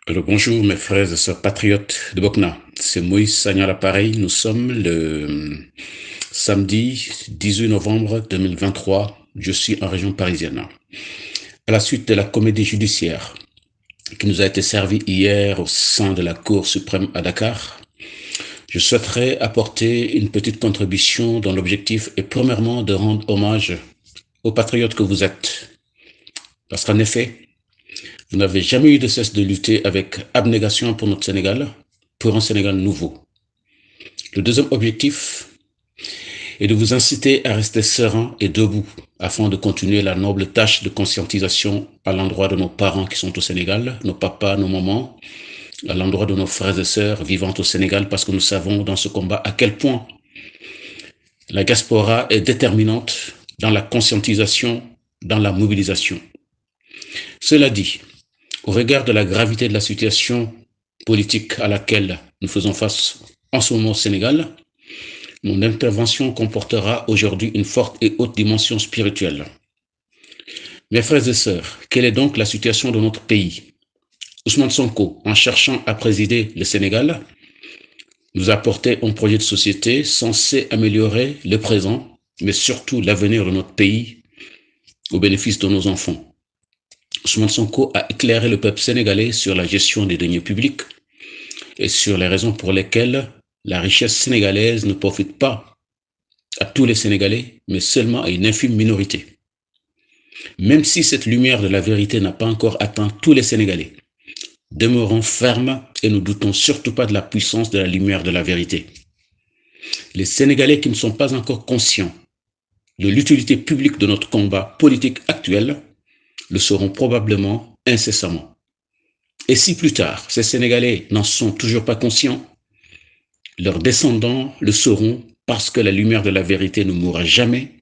Alors bonjour mes frères et sœurs patriotes de Bokna, c'est Moïse Sagna à l'appareil. Nous sommes le samedi 18 novembre 2023. Je suis en région parisienne. À la suite de la comédie judiciaire qui nous a été servie hier au sein de la Cour suprême à Dakar, je souhaiterais apporter une petite contribution dont l'objectif est premièrement de rendre hommage aux patriotes que vous êtes. Parce qu'en effet, vous n'avez jamais eu de cesse de lutter avec abnégation pour notre Sénégal, pour un Sénégal nouveau. Le deuxième objectif est de vous inciter à rester serein et debout afin de continuer la noble tâche de conscientisation à l'endroit de nos parents qui sont au Sénégal, nos papas, nos mamans, à l'endroit de nos frères et sœurs vivant au Sénégal, parce que nous savons dans ce combat à quel point la diaspora est déterminante dans la conscientisation, dans la mobilisation. Cela dit, au regard de la gravité de la situation politique à laquelle nous faisons face en ce moment au Sénégal, mon intervention comportera aujourd'hui une forte et haute dimension spirituelle. Mes frères et sœurs, quelle est donc la situation de notre pays? Ousmane Sonko, en cherchant à présider le Sénégal, nous a apporté un projet de société censé améliorer le présent, mais surtout l'avenir de notre pays au bénéfice de nos enfants. Ousmane Sonko a éclairé le peuple sénégalais sur la gestion des deniers publics et sur les raisons pour lesquelles la richesse sénégalaise ne profite pas à tous les Sénégalais, mais seulement à une infime minorité. Même si cette lumière de la vérité n'a pas encore atteint tous les Sénégalais, demeurons fermes et ne doutons surtout pas de la puissance de la lumière de la vérité. Les Sénégalais qui ne sont pas encore conscients de l'utilité publique de notre combat politique actuel le seront probablement incessamment. Et si plus tard, ces Sénégalais n'en sont toujours pas conscients, leurs descendants le seront parce que la lumière de la vérité ne mourra jamais,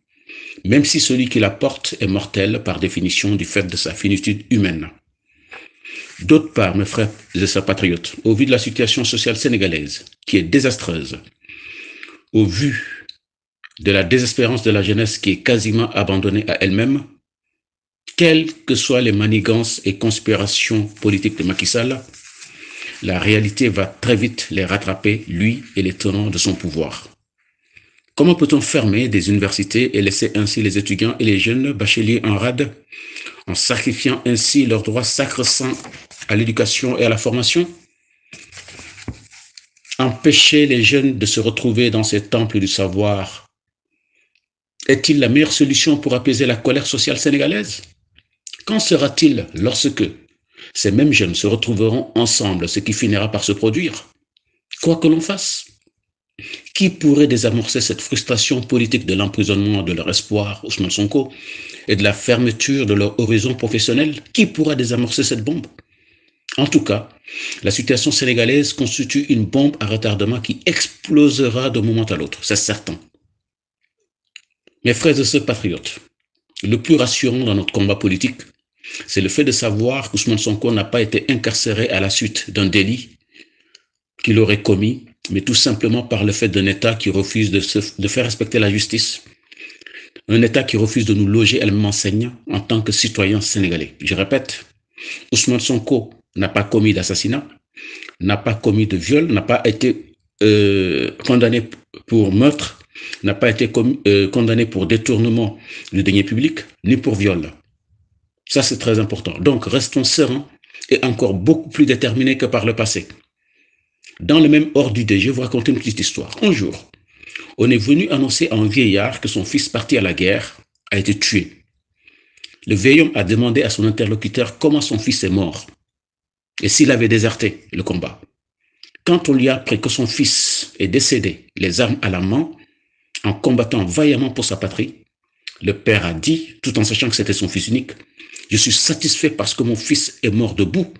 même si celui qui la porte est mortel par définition du fait de sa finitude humaine. D'autre part, mes frères et sœurs patriotes, au vu de la situation sociale sénégalaise, qui est désastreuse, au vu de la désespérance de la jeunesse qui est quasiment abandonnée à elle-même, quelles que soient les manigances et conspirations politiques de Macky Sall, la réalité va très vite les rattraper, lui et les tenants de son pouvoir. Comment peut-on fermer des universités et laisser ainsi les étudiants et les jeunes bacheliers en rade, en sacrifiant ainsi leurs droits sacro-saints à l'éducation et à la formation? Empêcher les jeunes de se retrouver dans ces temples du savoir est-il la meilleure solution pour apaiser la colère sociale sénégalaise? Qu'en sera-t-il lorsque ces mêmes jeunes se retrouveront ensemble, ce qui finira par se produire, quoi que l'on fasse? Qui pourrait désamorcer cette frustration politique de l'emprisonnement de leur espoir, Ousmane Sonko, et de la fermeture de leur horizon professionnel? Qui pourra désamorcer cette bombe? En tout cas, la situation sénégalaise constitue une bombe à retardement qui explosera d'un moment à l'autre, c'est certain. Mes frères et sœurs patriotes, le plus rassurant dans notre combat politique, c'est le fait de savoir qu'Ousmane Sonko n'a pas été incarcéré à la suite d'un délit qu'il aurait commis, mais tout simplement par le fait d'un État qui refuse de faire respecter la justice, un État qui refuse de nous loger, elle m'enseigne, en tant que citoyen sénégalais. Je répète, Ousmane Sonko n'a pas commis d'assassinat, n'a pas commis de viol, n'a pas été condamné pour meurtre, n'a pas été condamné pour détournement du denier public, ni pour viol. Ça, c'est très important. Donc, restons sereins et encore beaucoup plus déterminés que par le passé. Dans le même ordre d'idée, je vais vous raconter une petite histoire. Un jour, on est venu annoncer à un vieillard que son fils parti à la guerre a été tué. Le vieil homme a demandé à son interlocuteur comment son fils est mort et s'il avait déserté le combat. Quand on lui a appris que son fils est décédé, les armes à la main, en combattant vaillamment pour sa patrie, le père a dit, tout en sachant que c'était son fils unique, « Je suis satisfait parce que mon fils est mort debout,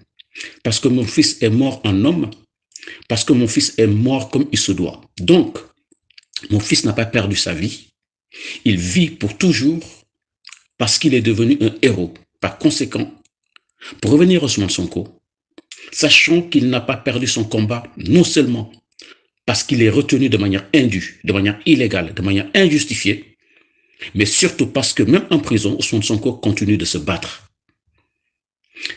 parce que mon fils est mort en homme, parce que mon fils est mort comme il se doit. Donc, mon fils n'a pas perdu sa vie, il vit pour toujours parce qu'il est devenu un héros. Par conséquent, pour revenir à Ousmane Sonko, sachant qu'il n'a pas perdu son combat, non seulement parce qu'il est retenu de manière indue, de manière illégale, de manière injustifiée, mais surtout parce que même en prison, Ousmane Sonko continue de se battre.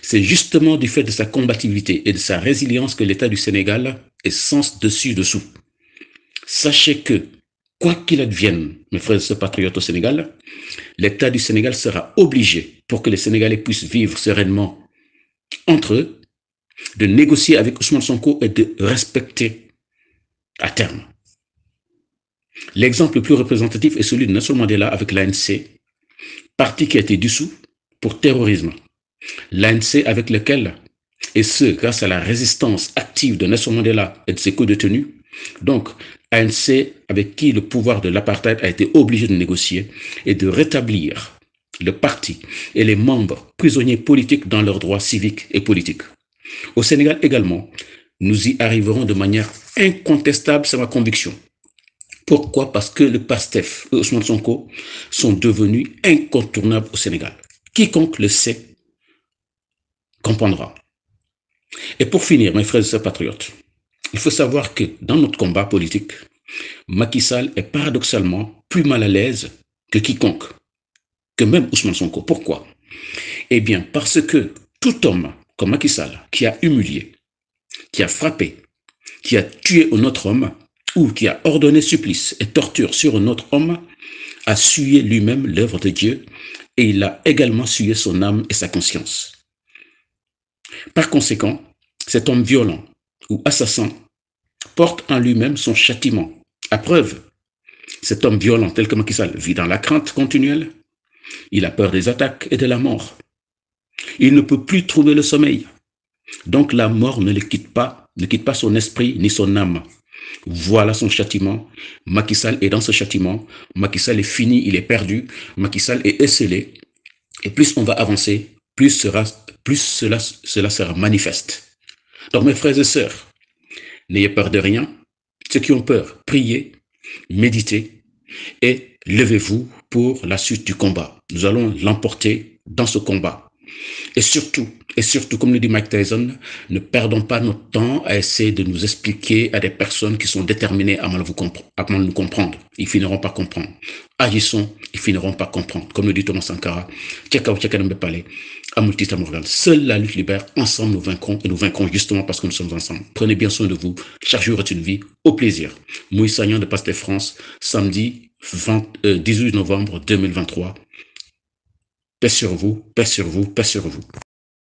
C'est justement du fait de sa combativité et de sa résilience que l'État du Sénégal est sans dessus-dessous. Sachez que, quoi qu'il advienne, mes frères et sœurs patriotes au Sénégal, l'État du Sénégal sera obligé, pour que les Sénégalais puissent vivre sereinement entre eux, de négocier avec Ousmane Sonko et de respecter à terme. L'exemple le plus représentatif est celui de Nelson Mandela avec l'ANC, parti qui a été dissous pour terrorisme. L'ANC avec lequel, et ce, grâce à la résistance active de Nelson Mandela et de ses co-détenus, donc ANC avec qui le pouvoir de l'apartheid a été obligé de négocier et de rétablir le parti et les membres prisonniers politiques dans leurs droits civiques et politiques. Au Sénégal également, nous y arriverons de manière incontestable, c'est ma conviction. Pourquoi? Parce que le PASTEF et Ousmane Sonko sont devenus incontournables au Sénégal. Quiconque le sait comprendra. Et pour finir, mes frères et sœurs patriotes, il faut savoir que dans notre combat politique, Macky Sall est paradoxalement plus mal à l'aise que quiconque, que même Ousmane Sonko. Pourquoi? Eh bien, parce que tout homme comme Macky Sall, qui a humilié, qui a frappé, qui a tué un autre homme, ou qui a ordonné supplice et torture sur un autre homme, a souillé lui-même l'œuvre de Dieu et il a également souillé son âme et sa conscience. Par conséquent, cet homme violent ou assassin porte en lui-même son châtiment. À preuve, cet homme violent tel que Macky Sall vit dans la crainte continuelle, il a peur des attaques et de la mort. Il ne peut plus trouver le sommeil. Donc la mort ne quitte pas son esprit ni son âme. Voilà son châtiment. Macky Sall est dans ce châtiment. Macky Sall est fini, il est perdu. Macky Sall est esselé. Et plus on va avancer, plus cela sera manifeste. Donc mes frères et sœurs, n'ayez peur de rien. Ceux qui ont peur, priez, méditez et levez-vous pour la suite du combat. Nous allons l'emporter dans ce combat. Et surtout, comme le dit Mike Tyson, ne perdons pas notre temps à essayer de nous expliquer à des personnes qui sont déterminées à mal nous comprendre. Ils finiront par comprendre. Agissons, ils finiront par comprendre. Comme le dit Thomas Sankara, seule la lutte libère, ensemble nous vaincrons, et nous vaincrons justement parce que nous sommes ensemble. Prenez bien soin de vous, chaque jour est une vie, au plaisir. Moïse Sagnan de PASTEF France, samedi 18 novembre 2023. Paix sur vous, paix sur vous, paix sur vous.